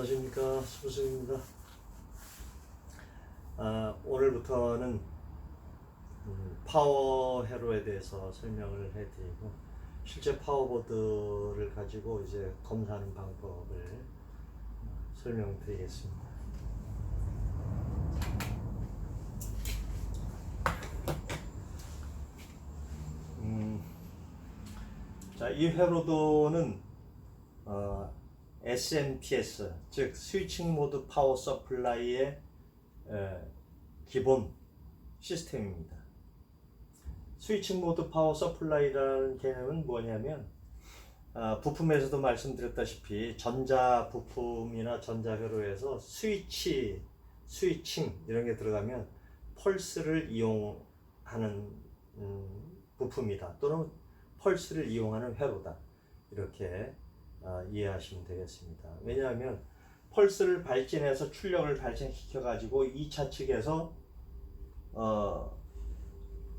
안녕하십니까, 수부입니다. 오늘부터는 파워 회로에 대해서 설명을 해드리고, 실제 파워보드를 가지고 이제 검사하는 방법을 설명드리겠습니다. 자, 이 회로도는 SMPS, 즉 스위칭 모드 파워 서플라이의 기본 시스템입니다. 스위칭 모드 파워 서플라이라는 개념은 뭐냐면, 부품에서도 말씀드렸다시피 전자 부품이나 전자 회로에서 스위칭 이런 게 들어가면 펄스를 이용하는 부품이다, 또는 펄스를 이용하는 회로다, 이렇게 이해하시면 되겠습니다. 왜냐하면 펄스를 발진해서 출력을 발생시켜 가지고 2차 측에서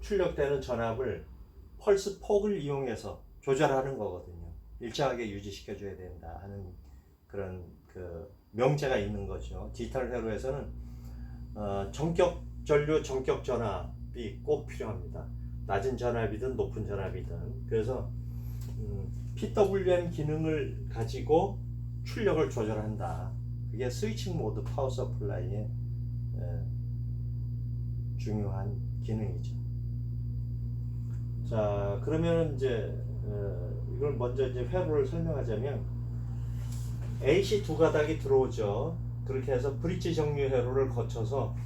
출력되는 전압을 펄스 폭을 이용해서 조절하는 거거든요. 일정하게 유지시켜 줘야 된다 하는 그런 명제가 있는 거죠. 디지털 회로에서는 정격 전류, 정격 전압이 꼭 필요합니다. 낮은 전압이든 높은 전압이든. 그래서 PWM 기능을 가지고 출력을 조절한다. 그게 스위칭 모드 파워 서플라이의 중요한 기능이죠. 자, 그러면 이제 이걸 먼저 이제 회로를 설명하자면, AC 두 가닥이 들어오죠. 그렇게 해서 브릿지 정류 회로를 거쳐서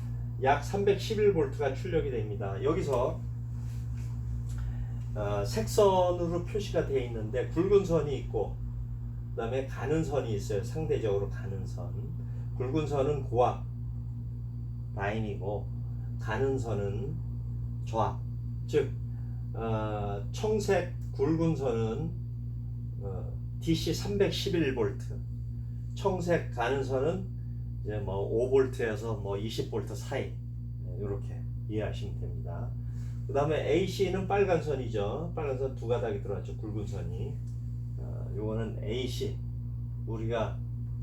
약 311V가 출력이 됩니다. 여기서 색선으로 표시가 되어 있는데 굵은 선이 있고, 그 다음에 가는 선이 있어요. 상대적으로 가는 선. 굵은 선은 고압 라인이고, 가는 선은 저압. 즉 청색 굵은 선은 DC 311V, 청색 가는 선은 이제 뭐 5V에서 뭐 20V 사이, 이렇게 이해하시면 됩니다. 그 다음에 AC는 빨간 선이죠. 빨간 선 두 가닥이 들어왔죠. 굵은 선이. 요거는 AC, 우리가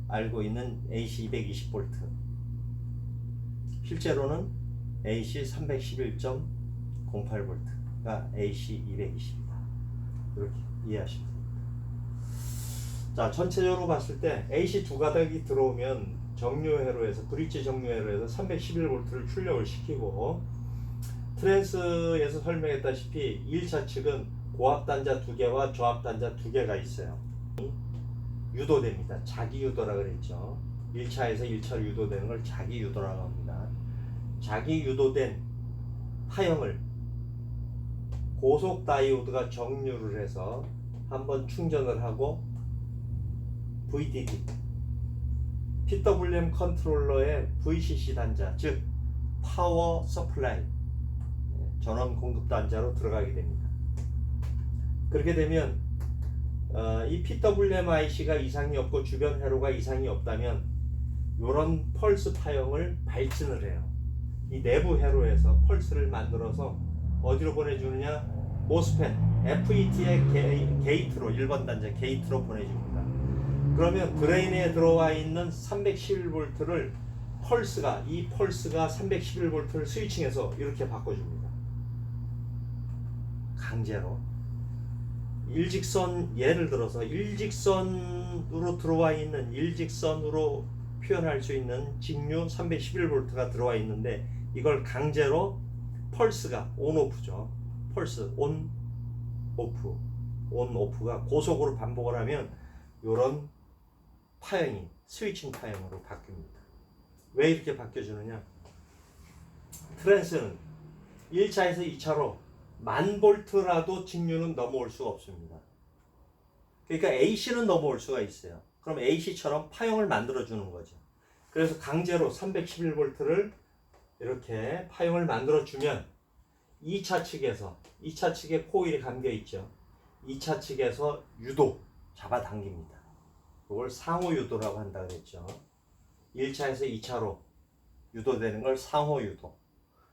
알고 있는 AC 220V. 실제로는 AC 311.08V가 AC 220이다. 이렇게 이해하시면 됩니다. 자, 전체적으로 봤을 때 AC 두 가닥이 들어오면 정류회로에서, 브릿지 정류회로에서 311V를 출력을 시키고, 트랜스에서 설명했다시피 1차 측은 고압 단자 2개와 저압 단자 2개가 있어요. 유도됩니다. 자기 유도라 그랬죠. 1차에서 1차로 유도되는 걸 자기 유도라고 합니다. 자기 유도된 파형을 고속 다이오드가 정류를 해서 한번 충전을 하고, VDD, PWM 컨트롤러의 VCC 단자, 즉 파워 서플라이, 전원 공급 단자로 들어가게 됩니다. 그렇게 되면 이 PWM IC가 이상이 없고 주변 회로가 이상이 없다면 이런 펄스 파형을 발진을 해요. 이 내부 회로에서 펄스를 만들어서 어디로 보내주느냐? 모스펫 FET의 게이트로, 1번 단자 게이트로 보내줍니다. 그러면 드레인에 들어와 있는 311V를 이 펄스가 311V를 스위칭해서 이렇게 바꿔줍니다. 강제로. 일직선, 예를 들어서 일직선으로 들어와 있는, 일직선으로 표현할 수 있는 직류 311V가 들어와 있는데, 이걸 강제로 펄스가 온오프죠. 펄스 온 오프가 고속으로 반복을 하면 이런 파형이 스위칭 파형으로 바뀝니다. 왜 이렇게 바뀌어주느냐? 트랜스는 1차에서 2차로 10,000V라도 직류는 넘어올 수가 없습니다. 그러니까 AC는 넘어올 수가 있어요. 그럼 AC처럼 파형을 만들어주는 거죠. 그래서 강제로 311V를 이렇게 파형을 만들어주면 2차 측에 코일이 감겨있죠. 2차 측에서 유도, 잡아당깁니다. 이걸 상호 유도라고 한다고 했죠. 1차에서 2차로 유도되는 걸 상호 유도.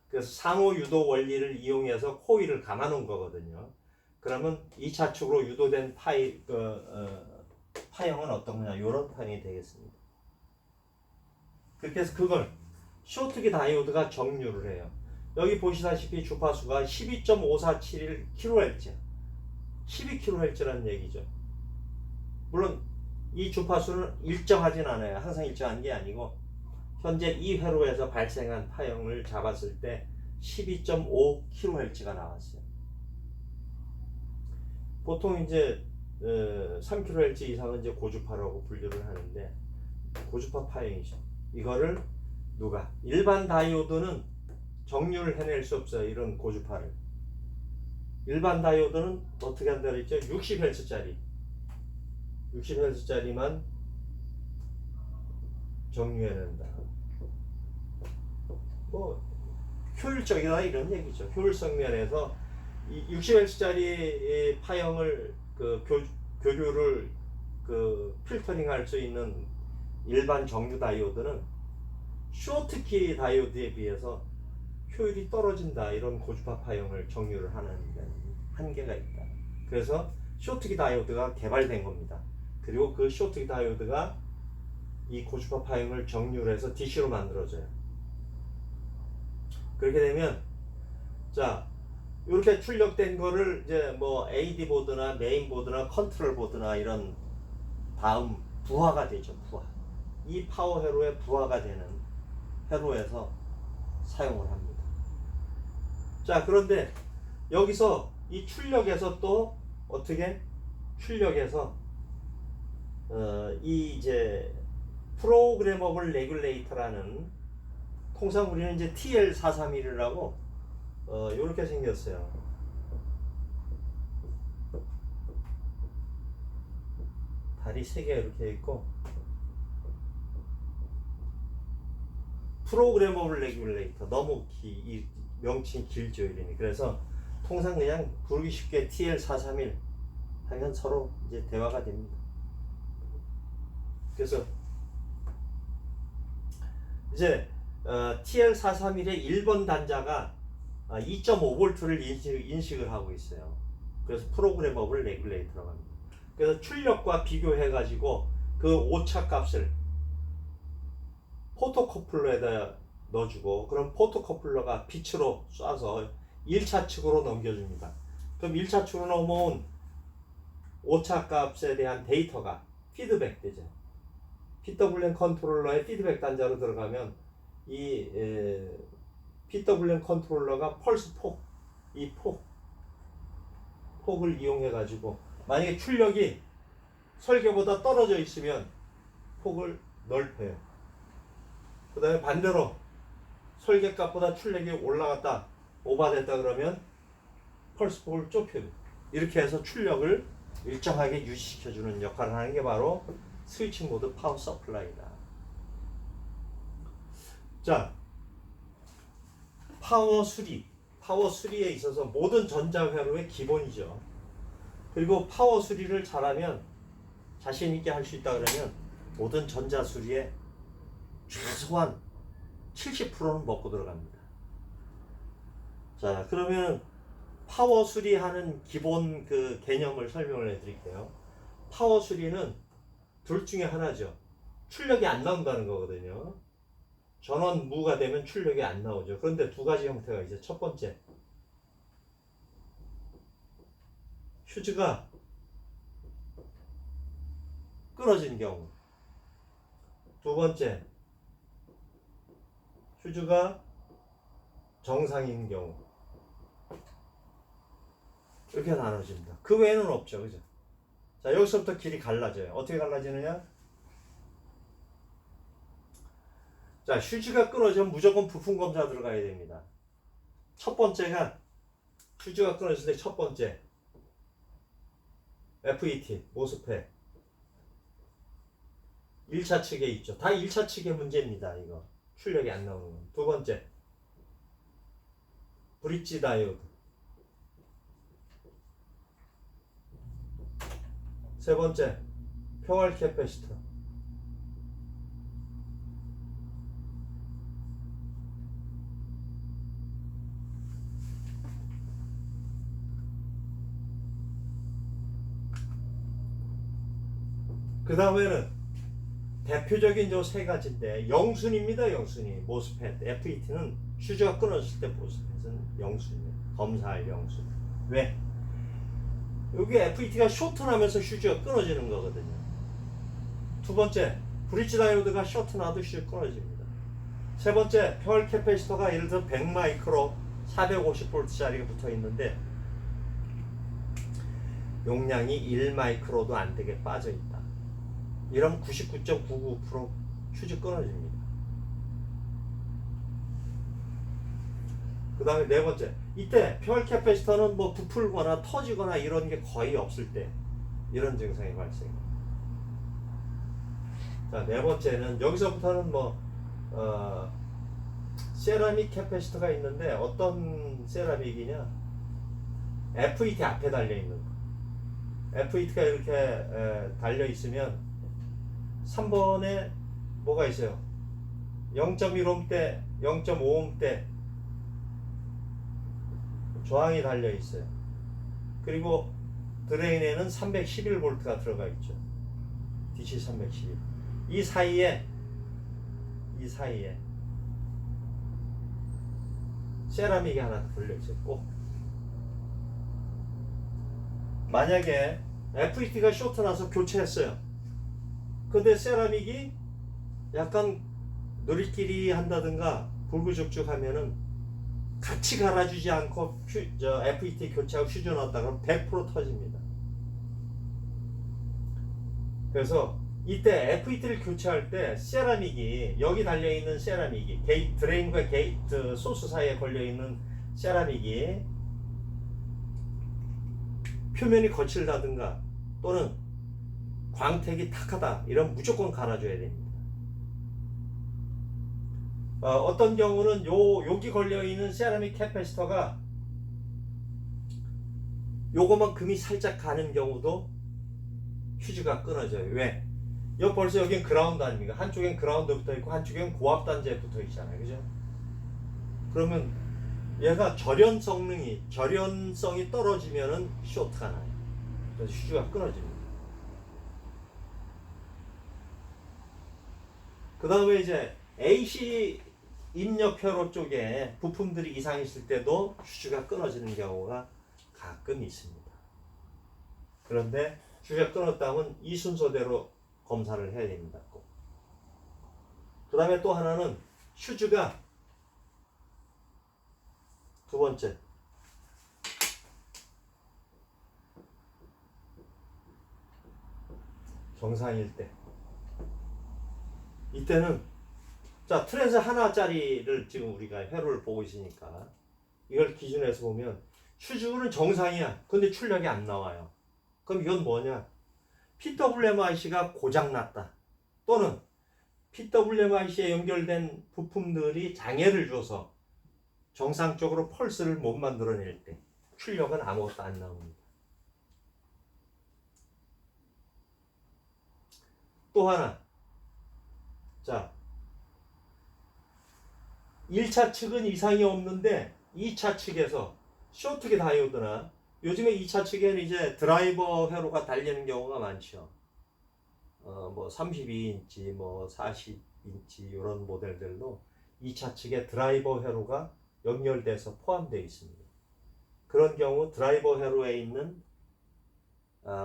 그래서 상호 유도 원리를 이용해서 코일을 감아 놓은 거거든요. 그러면 2차 축으로 유도된 파형은 어떤 거냐? 이런 파형이 되겠습니다. 그렇게 해서 그걸 쇼트기 다이오드가 정류를 해요. 여기 보시다시피 주파수가 12.5471kHz, 12kHz라는 얘기죠. 물론 이 주파수는 일정하진 않아요. 항상 일정한 게 아니고 현재 이 회로에서 발생한 파형을 잡았을 때 12.5kHz가 나왔어요. 보통 이제 3kHz 이상은 이제 고주파라고 분류를 하는데 고주파 파형이죠. 이거를 누가 일반 다이오드는 정류를 해낼 수 없어요. 이런 고주파를. 일반 다이오드는 어떻게 한다 그랬죠? 60Hz짜리 60Hz짜리만 정류해낸다. 뭐 효율적이다 이런 얘기죠. 효율성 면에서 이 60Hz짜리 파형을 교류를 필터링할 수 있는 일반 정류 다이오드는 쇼트키 다이오드에 비해서 효율이 떨어진다. 이런 고주파 파형을 정류를 하는 한계가 있다. 그래서 쇼트키 다이오드가 개발된 겁니다. 그리고 그 쇼트키 다이오드가 이 고주파 파형을 정류를 해서 DC로 만들어져요. 그렇게 되면 자 이렇게 출력된 거를 이제 뭐 AD 보드나 메인 보드나 컨트롤 보드나 이런 다음 부하가 되죠. 부하. 이 파워 회로의 부하가 되는 회로에서 사용을 합니다. 자 그런데 여기서 이 출력에서 또 어떻게 출력에서 이 이제 프로그래머블 레귤레이터라는 통상 우리는 이제 TL431이라고 이렇게 생겼어요. 다리 3개 이렇게 있고 프로그래머블 레귤레이터 너무 이 명칭이 길죠 이름이. 그래서 통상 그냥 부르기 쉽게 TL431 하면 서로 이제 대화가 됩니다. 그래서 이제 TL431의 1번 단자가 2.5V를 인식을 하고 있어요. 그래서 프로그래머블 레귤레이터라고 합니다. 그래서 출력과 비교해 가지고 그 오차 값을 포토커플러에다 넣어주고 그럼 포토커플러가 빛으로 쏴서 1차 측으로 넘겨줍니다. 그럼 1차 측으로 넘어온 오차 값에 대한 데이터가 피드백 되죠. PWM 컨트롤러의 피드백 단자로 들어가면 이 PWM 컨트롤러가 펄스 폭, 이 폭을 이용해 가지고 만약에 출력이 설계보다 떨어져 있으면 폭을 넓혀요. 그 다음에 반대로 설계값보다 출력이 올라갔다, 오버됐다 그러면 펄스 폭을 좁혀요. 이렇게 해서 출력을 일정하게 유지시켜주는 역할을 하는 게 바로 스위칭 모드 파워 서플라이다. 자, 파워 수리에 있어서 모든 전자회로의 기본이죠. 그리고 파워 수리를 잘하면 자신 있게 할 수 있다 그러면 모든 전자 수리에 최소한 70%는 먹고 들어갑니다. 자, 그러면 파워 수리하는 기본 그 개념을 설명을 해드릴게요. 파워 수리는 둘 중에 하나죠. 출력이 안 나온다는 거거든요. 전원 무가 되면 출력이 안 나오죠. 그런데 두 가지 형태가 있어요. 첫 번째, 휴즈가 끊어진 경우. 두 번째, 휴즈가 정상인 경우. 이렇게 나눠집니다. 그 외에는 없죠. 그죠? 자, 여기서부터 길이 갈라져요. 어떻게 갈라지느냐? 자, 휴즈가 끊어지면 무조건 부품 검사 들어가야 됩니다. 첫 번째가 휴즈가 끊어졌을 때 첫 번째 FET, 모스펫 1차 측에 있죠. 다 1차 측의 문제입니다. 이거 출력이 안 나오는 건. 두 번째 브릿지 다이오드. 세 번째 평활 캐패시터. 그 다음에는 대표적인 요 세 가지인데 영순입니다. 영순이 모스펫 FET는 슈즈가 끊어졌을 때 모스펫은 영순이에요. 검사할 영순. 왜? 여기 FET가 쇼트나면서 슈즈가 끊어지는 거거든요. 두 번째, 브릿지 다이오드가 쇼트나도 슈즈 끊어집니다. 세 번째, 펄 캐패시터가 예를 들어 100 마이크로 450V짜리가 붙어 있는데 용량이 1 마이크로도 안 되게 빠져 있다. 이러면 99.99% 슈즈 끊어집니다. 그 다음에 네 번째, 이때 펄 캐패시터는 뭐 부풀거나 터지거나 이런 게 거의 없을 때 이런 증상이 발생합니다. 자, 네 번째는 여기서부터는 세라믹 캐패시터가 있는데 어떤 세라믹이냐? FET 앞에 달려 있는 거. FET가 이렇게 달려 있으면 3번에 뭐가 있어요? 0.1옴대, 0.5옴대 저항이 달려 있어요. 그리고 드레인에는 311V가 들어가 있죠. DC 311. 이 사이에 세라믹이 하나 걸려 있었고, 만약에 FET가 쇼트 나서 교체했어요. 근데 세라믹이 약간 느리끼리 한다든가 불구죽죽 하면은 같이 갈아주지 않고 FET 교체하고 슈즈 넣었다 그러면 100% 터집니다. 그래서 이때 FET를 교체할 때 세라믹이 여기 달려있는 세라믹이 드레인과 게이트 소스 사이에 걸려있는 세라믹이 표면이 거칠다든가 또는 광택이 탁하다 이러면 무조건 갈아줘야 됩니다. 어떤 경우는 여기 걸려있는 세라믹 캐패시터가 요거만 금이 살짝 가는 경우도 퓨즈가 끊어져요. 왜? 벌써 여긴 그라운드 아닙니까? 한쪽엔 그라운드 붙어 있고 한쪽엔 고압 단자에 붙어 있잖아요. 그죠? 그러면 얘가 절연성이 떨어지면은 쇼트가 나요. 그래서 퓨즈가 끊어집니다. 그 다음에 이제 AC 입력 회로 쪽에 부품들이 이상 있을 때도 퓨즈가 끊어지는 경우가 가끔 있습니다. 그런데 퓨즈가 끊었다면 이 순서대로 검사를 해야 됩니다. 그 다음에 또 하나는 퓨즈가 두 번째 정상일 때 이때는 자 트랜스 하나짜리를 지금 우리가 회로를 보고 있으니까 이걸 기준해서 보면 퓨즈는 정상이야. 근데 출력이 안 나와요. 그럼 이건 뭐냐? PWMIC가 고장났다. 또는 PWMIC에 연결된 부품들이 장애를 줘서 정상적으로 펄스를 못 만들어낼 때 출력은 아무것도 안 나옵니다. 또 하나, 자 1차 측은 이상이 없는데 2차 측에서 쇼트기 다이오드나 요즘에 2차 측에는 이제 드라이버 회로가 달리는 경우가 많죠. 뭐 32인치, 뭐 40인치 이런 모델들도 2차 측에 드라이버 회로가 연결돼서 포함되어 있습니다. 그런 경우 드라이버 회로에 있는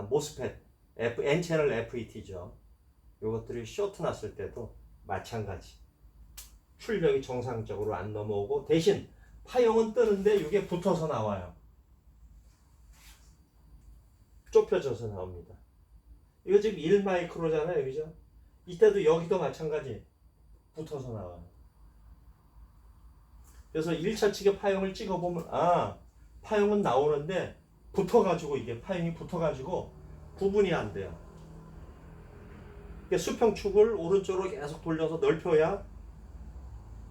모스펫, N채널 FET죠. 이것들이 쇼트 났을 때도 마찬가지. 출력이 정상적으로 안 넘어오고 대신 파형은 뜨는데 이게 붙어서 나와요. 좁혀져서 나옵니다. 이거 지금 1마이크로잖아요. 그죠? 이때도 여기도 마찬가지 붙어서 나와요. 그래서 1차 측에 파형을 찍어보면 파형은 나오는데 붙어가지고 이게 파형이 붙어가지고 구분이 안 돼요. 수평축을 오른쪽으로 계속 돌려서 넓혀야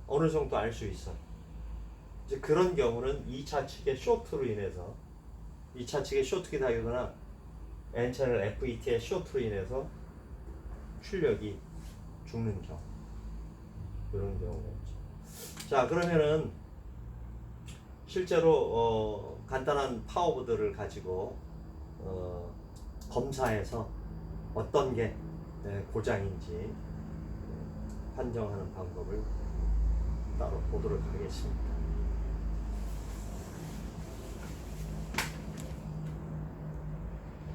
어느 정도 알 수 있어. 이제 그런 경우는 2차 측의 쇼트로 인해서 2차 측의 쇼트기 다이오드나 N채널 FET의 쇼트로 인해서 출력이 죽는 경우, 그런 경우가 있죠. 자, 그러면은 실제로 간단한 파워보드를 가지고 검사해서 어떤 게 고장인지 판정하는 방법을 따로 보도록 하겠습니다.